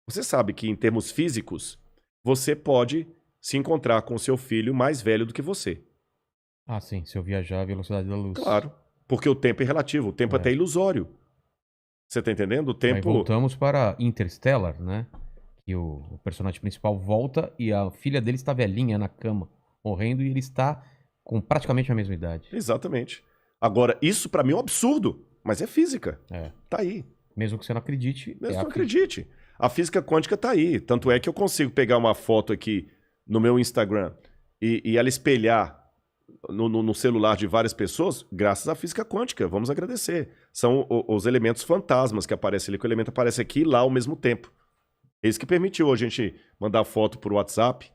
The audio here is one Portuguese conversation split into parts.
Você sabe que, em termos físicos, você pode se encontrar com seu filho mais velho do que você. Ah, sim. Se eu viajar à velocidade da luz. Claro. Porque o tempo é relativo, o tempo é até ilusório. Você tá entendendo? O Aí tempo... voltamos para Interstellar, né? Que o personagem principal volta e a filha dele está velhinha na cama, morrendo, e ele está com praticamente a mesma idade. Exatamente. Agora, isso pra mim é um absurdo, mas é física. É. Tá aí. Mesmo que você não acredite, Mesmo é que a não acredite. A física quântica tá aí. Tanto é que eu consigo pegar uma foto aqui no meu Instagram e ela espelhar no celular de várias pessoas, graças à física quântica. Vamos agradecer. São os elementos fantasmas que aparecem ali, que o elemento aparece aqui e lá ao mesmo tempo. É isso que permitiu a gente mandar foto por WhatsApp.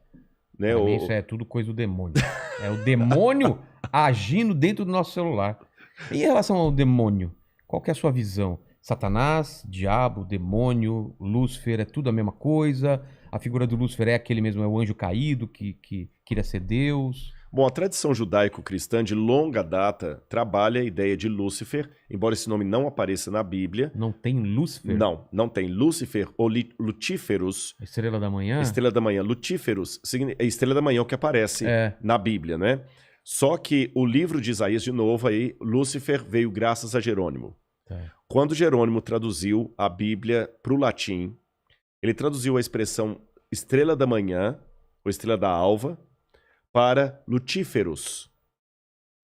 Né? Pra mim isso é tudo coisa do demônio. É o demônio agindo dentro do nosso celular. Em relação ao demônio, qual que é a sua visão? Satanás, diabo, demônio, Lúcifer, é tudo a mesma coisa? A figura do Lúcifer é aquele mesmo, é o anjo caído que queria ser Deus? Bom, a tradição judaico-cristã de longa data trabalha a ideia de Lúcifer, embora esse nome não apareça na Bíblia. Não tem Lúcifer? Não tem. Lúcifer ou Lutíferos. Estrela da manhã? Estrela da manhã. Lutíferos, é estrela da manhã é o que aparece na Bíblia, né? Só que o livro de Isaías, de novo, aí, Lúcifer veio graças a Jerônimo. Quando Jerônimo traduziu a Bíblia para o latim, ele traduziu a expressão estrela da manhã, ou estrela da alva, para lutíferos.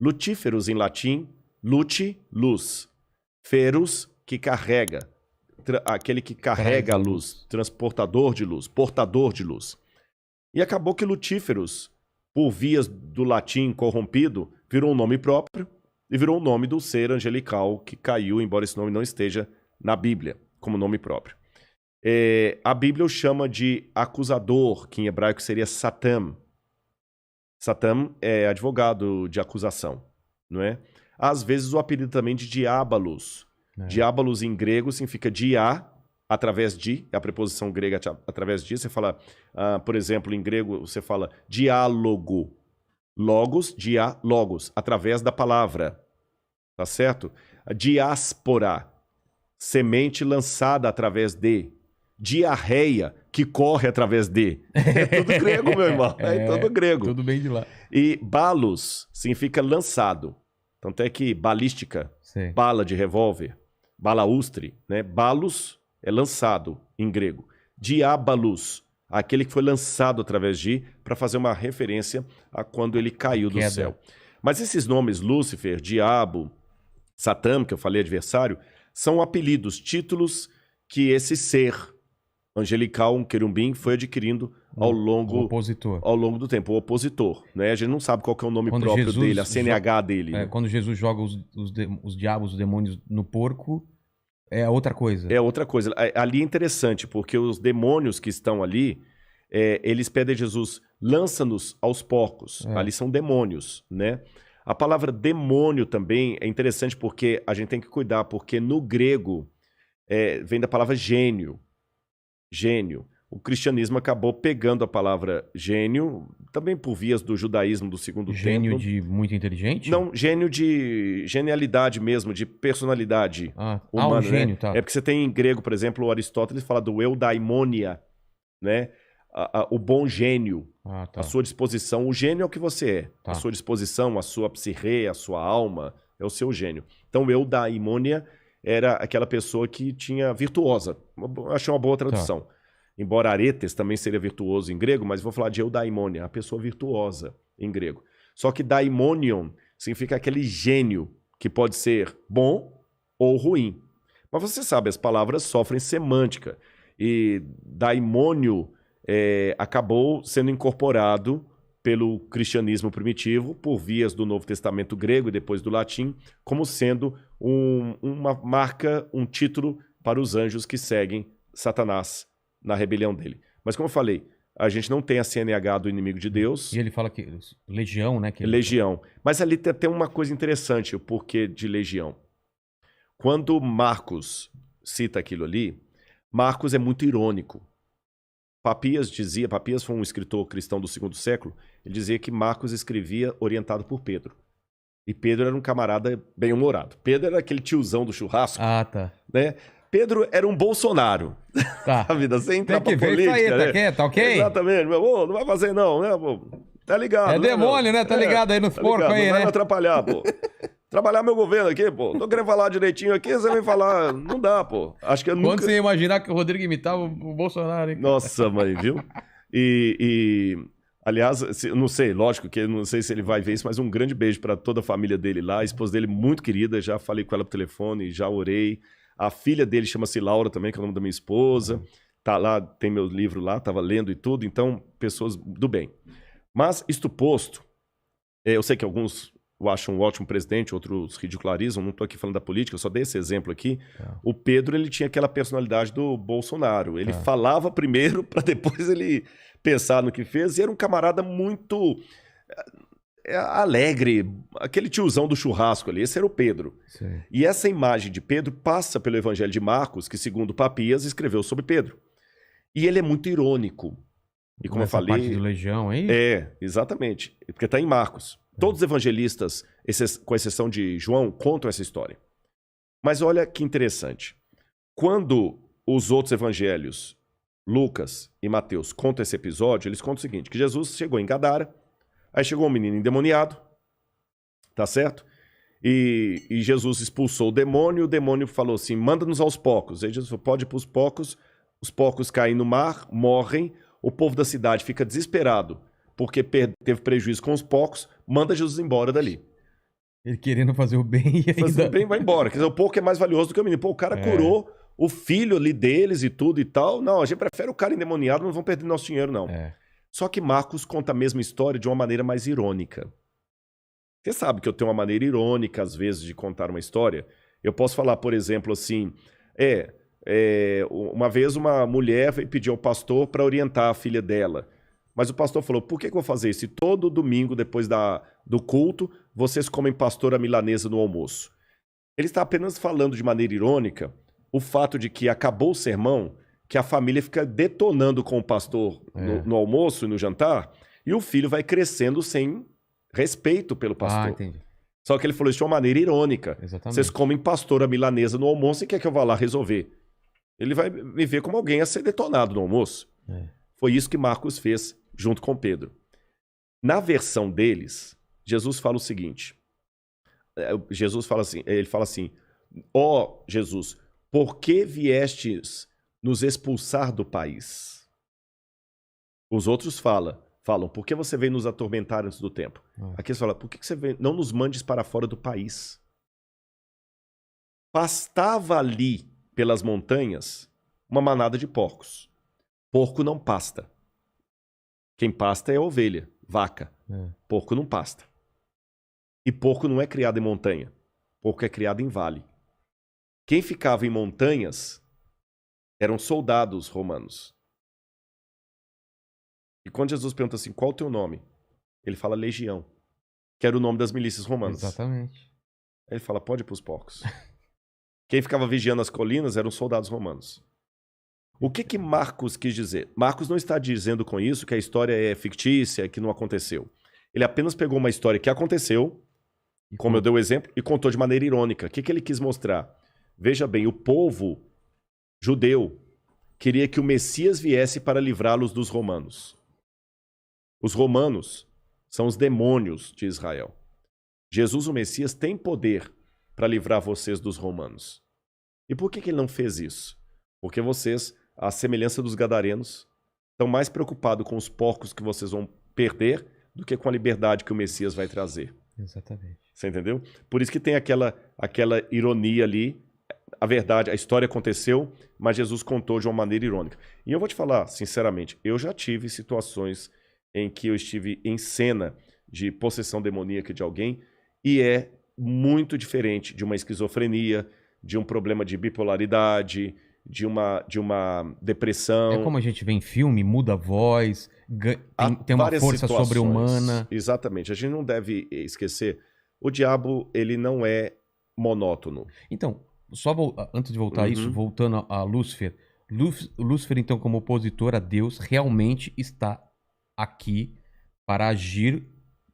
Lutíferos em latim, lute, luz. Ferus, que carrega. Aquele que carrega a luz. Transportador de luz, portador de luz. E acabou que lutíferos, por vias do latim corrompido, virou um nome próprio e virou o nome do ser angelical que caiu, embora esse nome não esteja na Bíblia como nome próprio. A Bíblia o chama de acusador, que em hebraico seria Satã. Satã é advogado de acusação, não é? Às vezes o apelido também de diabolos. Diabolos em grego significa dia, através de, é a preposição grega através de. Você fala, por exemplo, em grego você fala diálogo. Logos, logos, através da palavra. Tá certo? A diáspora, semente lançada através de. Diarreia, que corre através de. É tudo grego, meu irmão. É tudo grego. Tudo bem de lá. E balos significa lançado. Tanto é que balística, bala de revólver, balaustre, né? Balos é lançado em grego. Diabolus, aquele que foi lançado através de, para fazer uma referência a quando ele caiu do céu. Mas esses nomes, Lúcifer, Diabo, Satã, que eu falei adversário, são apelidos, títulos que esse ser angelical, um querubim, foi adquirindo ao longo do tempo. O opositor, né? A gente não sabe qual que é o nome próprio dele, a CNH dele. Né? Quando Jesus joga os diabos, os demônios no porco, é outra coisa. É outra coisa. Ali é interessante, porque os demônios que estão ali, eles pedem a Jesus, lança-nos aos porcos. Ali são demônios, né? A palavra demônio também é interessante porque a gente tem que cuidar, porque no grego vem da palavra gênio. Gênio. O cristianismo acabou pegando a palavra gênio, também por vias do judaísmo do segundo templo. Gênio de muito inteligente? Não, gênio de genialidade mesmo, de personalidade humana. Um gênio, né? tá. É porque você tem em grego, por exemplo, o Aristóteles fala do eudaimonia, né? O bom gênio, a sua disposição. O gênio é o que você é. A sua disposição, a sua psique, a sua alma, é o seu gênio. Então, eudaimonia era aquela pessoa que tinha virtuosa. Achei uma boa tradução. Embora aretes também seria virtuoso em grego, mas vou falar de eudaimonia, a pessoa virtuosa em grego. Só que daimonion significa aquele gênio que pode ser bom ou ruim. Mas você sabe, as palavras sofrem semântica. E daimônio acabou sendo incorporado pelo cristianismo primitivo, por vias do Novo Testamento grego e depois do latim, como sendo uma marca, um título para os anjos que seguem Satanás na rebelião dele. Mas como eu falei, a gente não tem a CNH do inimigo de Deus. E ele fala que legião, né? Legião. Mas ali tem uma coisa interessante, o porquê de legião. Quando Marcos cita aquilo ali, Marcos é muito irônico. Papias foi um escritor cristão do segundo século, ele dizia que Marcos escrevia orientado por Pedro. E Pedro era um camarada bem-humorado. Pedro era aquele tiozão do churrasco. Ah, tá. Né? Pedro era um Bolsonaro. Tá. A vida sem entrar pra política, aí, né? Tá ok? Exatamente. Meu, não vai fazer não, né, pô? Tá ligado. É demônio, né? Tá ligado aí nos porcos aí, né? Não vai me atrapalhar, pô. Trabalhar meu governo aqui, pô. Tô querendo falar direitinho aqui, você vem falar... Não dá, pô. Acho que eu nunca... Quando você ia imaginar que o Rodrigo imitava o Bolsonaro, hein? Nossa, mãe, viu? Aliás, não sei, lógico que não sei se ele vai ver isso, mas um grande beijo para toda a família dele lá. A esposa dele muito querida, já falei com ela por telefone, já orei. A filha dele chama-se Laura também, que é o nome da minha esposa. Tá lá, tem meu livro lá, tava lendo e tudo. Então, pessoas do bem. Mas, isto posto, eu sei que alguns o acham um ótimo presidente, outros ridicularizam, não estou aqui falando da política, eu só dei esse exemplo aqui. O Pedro, ele tinha aquela personalidade do Bolsonaro. Ele falava primeiro para depois ele pensar no que fez, e era um camarada muito alegre, aquele tiozão do churrasco ali. Esse era o Pedro. Sim. E essa imagem de Pedro passa pelo Evangelho de Marcos, que segundo Papias escreveu sobre Pedro. E ele é muito irônico. E como eu falei... parte do Legião, hein? Exatamente. Porque está em Marcos. Todos os evangelistas, com exceção de João, contam essa história. Mas olha que interessante. Quando os outros evangelhos, Lucas e Mateus, contam esse episódio, eles contam o seguinte, que Jesus chegou em Gadara, aí chegou um menino endemoniado, tá certo? E Jesus expulsou o demônio falou assim, manda-nos aos porcos. Aí Jesus falou, pode ir para os porcos caem no mar, morrem, o povo da cidade fica desesperado, porque teve prejuízo com os porcos, manda Jesus embora dali. Ele querendo fazer o bem e ainda... Fazer o bem vai embora. Quer dizer, o porco é mais valioso do que o menino. Pô, o cara curou o filho ali deles e tudo e tal. Não, a gente prefere o cara endemoniado, não vão perder nosso dinheiro, não. Só que Marcos conta a mesma história de uma maneira mais irônica. Você sabe que eu tenho uma maneira irônica, às vezes, de contar uma história. Eu posso falar, por exemplo, assim... uma vez uma mulher veio pedir ao pastor para orientar a filha dela. Mas o pastor falou, por que eu vou fazer isso? Se todo domingo, depois do culto, vocês comem pastora milanesa no almoço. Ele está apenas falando de maneira irônica o fato de que acabou o sermão, que a família fica detonando com o pastor no almoço e no jantar, e o filho vai crescendo sem respeito pelo pastor. Entendi. Só que ele falou isso de uma maneira irônica. Exatamente. Vocês comem pastora milanesa no almoço e quer que eu vá lá resolver. Ele vai me ver como alguém a ser detonado no almoço. Foi isso que Marcos fez junto com Pedro. Na versão deles, Jesus fala o seguinte. Ele fala assim, ó Jesus, por que viestes nos expulsar do país? Os outros falam, por que você veio nos atormentar antes do tempo? Aqui eles falam, por que você veio? Não nos mandes para fora do país. Pastava ali, pelas montanhas, uma manada de porcos. Porco não pasta. Quem pasta é a ovelha, vaca. Porco não pasta. E porco não é criado em montanha. Porco é criado em vale. Quem ficava em montanhas eram soldados romanos. E quando Jesus pergunta assim, qual é o teu nome? Ele fala legião, que era o nome das milícias romanas. Exatamente. Aí ele fala, pode ir para os porcos. Quem ficava vigiando as colinas eram os soldados romanos. O que Marcos quis dizer? Marcos não está dizendo com isso que a história é fictícia, que não aconteceu. Ele apenas pegou uma história que aconteceu, como eu dei o exemplo, e contou de maneira irônica. O que ele quis mostrar? Veja bem, o povo judeu queria que o Messias viesse para livrá-los dos romanos. Os romanos são os demônios de Israel. Jesus, o Messias, tem poder para livrar vocês dos romanos. E por que ele não fez isso? Porque vocês, à semelhança dos gadarenos, estão mais preocupados com os porcos que vocês vão perder do que com a liberdade que o Messias vai trazer. Exatamente. Você entendeu? Por isso que tem aquela ironia ali. A verdade, a história aconteceu, mas Jesus contou de uma maneira irônica. E eu vou te falar, sinceramente, eu já tive situações em que eu estive em cena de possessão demoníaca de alguém e é muito diferente de uma esquizofrenia, de um problema de bipolaridade, de uma depressão. É como a gente vê em filme, muda a voz, tem uma força sobre-humana. Exatamente. A gente não deve esquecer, o diabo, ele não é monótono. Então, só antes de voltar a isso, voltando a Lúcifer. Lúcifer, então, como opositor a Deus, realmente está aqui para agir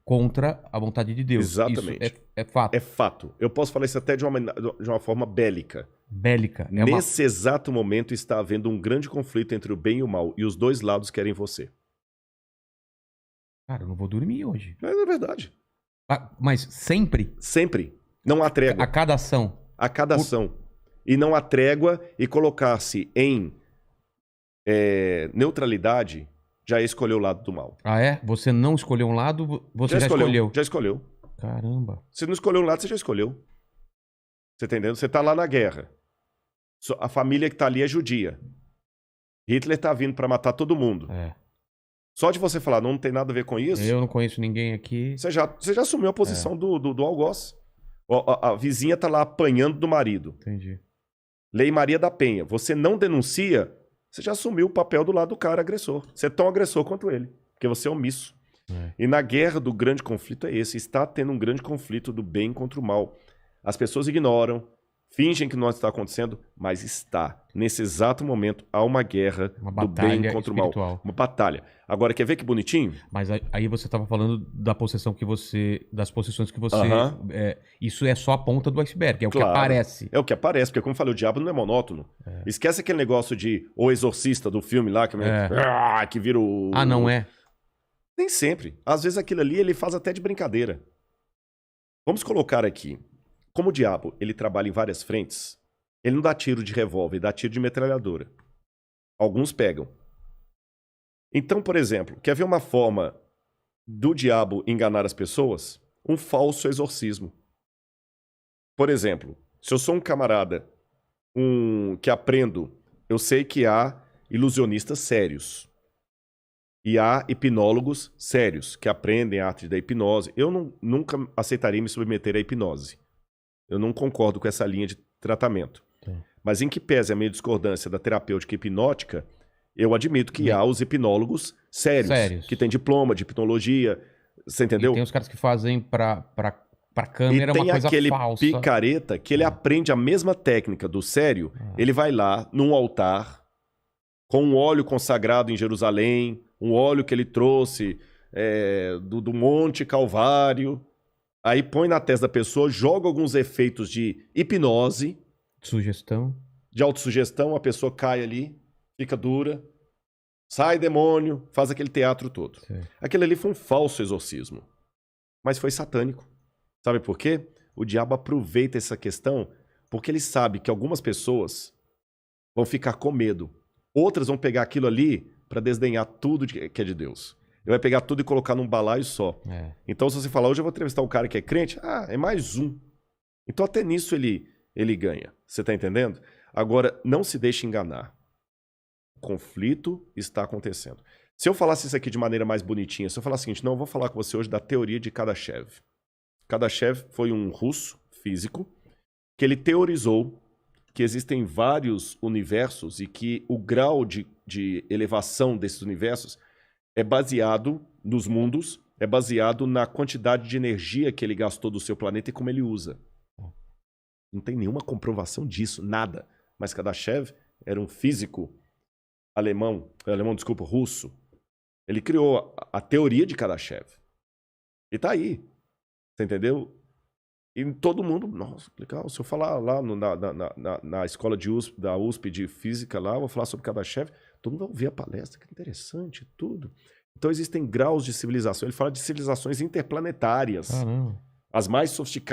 contra a vontade de Deus. Exatamente. Isso é fato. É fato. Eu posso falar isso até de uma forma bélica. Bélica. Nesse exato momento está havendo um grande conflito entre o bem e o mal. E os dois lados querem você. Cara, eu não vou dormir hoje. É verdade. Mas sempre? Sempre. Não há trégua. A cada ação. A cada ação. E não há trégua, e colocar-se em neutralidade já escolheu o lado do mal. Ah, é? Você não escolheu um lado, você já escolheu. Já escolheu. Caramba. Você não escolheu um lado, você já escolheu. Você tá entendendo? Você tá lá na guerra. A família que tá ali é judia. Hitler tá vindo para matar todo mundo. Só de você falar, não tem nada a ver com isso... Eu não conheço ninguém aqui. Você já assumiu a posição do algoz. A vizinha tá lá apanhando do marido. Entendi. Lei Maria da Penha. Você não denuncia, você já assumiu o papel do lado do cara agressor. Você é tão agressor quanto ele, porque você é omisso. E na guerra do grande conflito é esse. Está tendo um grande conflito do bem contra o mal. As pessoas ignoram, fingem que não está acontecendo, mas está. Nesse exato momento, há uma guerra do bem contra o mal. Uma batalha. Agora, quer ver que bonitinho? Mas aí você estava falando da possessão que você... Das possessões que você... isso é só a ponta do iceberg, é o que aparece. É o que aparece, porque como eu falei, o diabo não é monótono. Esquece aquele negócio de O Exorcista do filme lá, que vira o... Ah, não é? Nem sempre. Às vezes aquilo ali ele faz até de brincadeira. Vamos colocar aqui. Como o diabo ele trabalha em várias frentes, ele não dá tiro de revólver, ele dá tiro de metralhadora. Alguns pegam. Então, por exemplo, quer ver uma forma do diabo enganar as pessoas? Um falso exorcismo. Por exemplo, se eu sou um camarada que aprendo, eu sei que há ilusionistas sérios. E há hipnólogos sérios que aprendem a arte da hipnose. Eu nunca aceitaria me submeter à hipnose. Eu não concordo com essa linha de tratamento. Mas em que pese a minha discordância da terapêutica hipnótica, eu admito que há os hipnólogos sérios. Que têm diploma de hipnologia, você entendeu? E tem os caras que fazem pra câmera uma coisa falsa. E tem aquele picareta que ele aprende a mesma técnica do sério, ele vai lá num altar com um óleo consagrado em Jerusalém, um óleo que ele trouxe do Monte Calvário. Aí põe na testa da pessoa, joga alguns efeitos de hipnose. Sugestão. De autossugestão, a pessoa cai ali, fica dura. Sai demônio, faz aquele teatro todo. Aquele ali foi um falso exorcismo. Mas foi satânico. Sabe por quê? O diabo aproveita essa questão porque ele sabe que algumas pessoas vão ficar com medo. Outras vão pegar aquilo ali para desdenhar tudo que é de Deus. Ele vai pegar tudo e colocar num balaio só. Então, se você falar, hoje eu vou entrevistar um cara que é crente, é mais um. Então, até nisso ele ganha. Você tá entendendo? Agora, não se deixe enganar. O conflito está acontecendo. Se eu falasse isso aqui de maneira mais bonitinha, se eu falar o seguinte, não, eu vou falar com você hoje da teoria de Kardashev. Kardashev foi um russo físico que ele teorizou que existem vários universos e que o grau de elevação desses universos é baseado nos mundos, é baseado na quantidade de energia que ele gastou do seu planeta e como ele usa. Não tem nenhuma comprovação disso, nada. Mas Kardashev era um físico russo. Ele criou a teoria de Kardashev. E tá aí. Você entendeu? E todo mundo, nossa, legal. Se eu falar lá na escola da USP de física lá, eu vou falar sobre Kardashev, todo mundo vai ouvir a palestra, que interessante, tudo. Então existem graus de civilização. Ele fala de civilizações interplanetárias. Caramba. As mais sofisticadas.